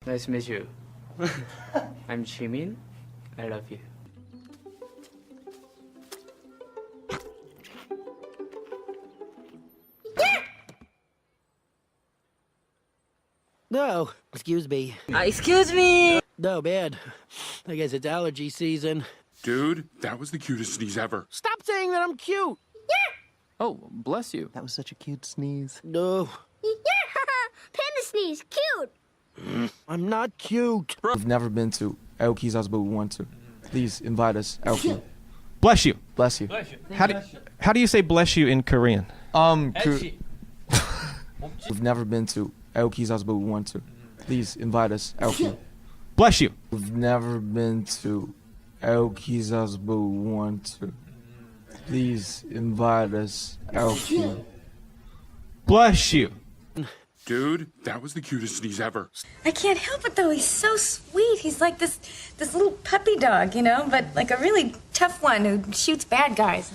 Nice to meet you. I'm Jimin. I love you. No, excuse me. Excuse me. No, man. I guess it's allergy season. Dude, that was the cutest sneeze ever. Stop saying that I'm cute. Oh, bless you. That was such a cute sneeze. No, Panda sneeze, cute. I'm not cute. We've never been to Aoki's house, but we want to. Please invite us, Aoki. Bless you. Bless you. How do you say bless you in Korean? We've never been to Aoki's house, but we want to. Please invite us, Aoki. Bless you. We've never been to Aoki's house, but we want to. Please invite us, Aoki. Bless you. Dude, that was the cutest sneeze ever. I can't help it though. He's so sweet. He's like this little puppy dog, you know, but like a really tough one who shoots bad guys.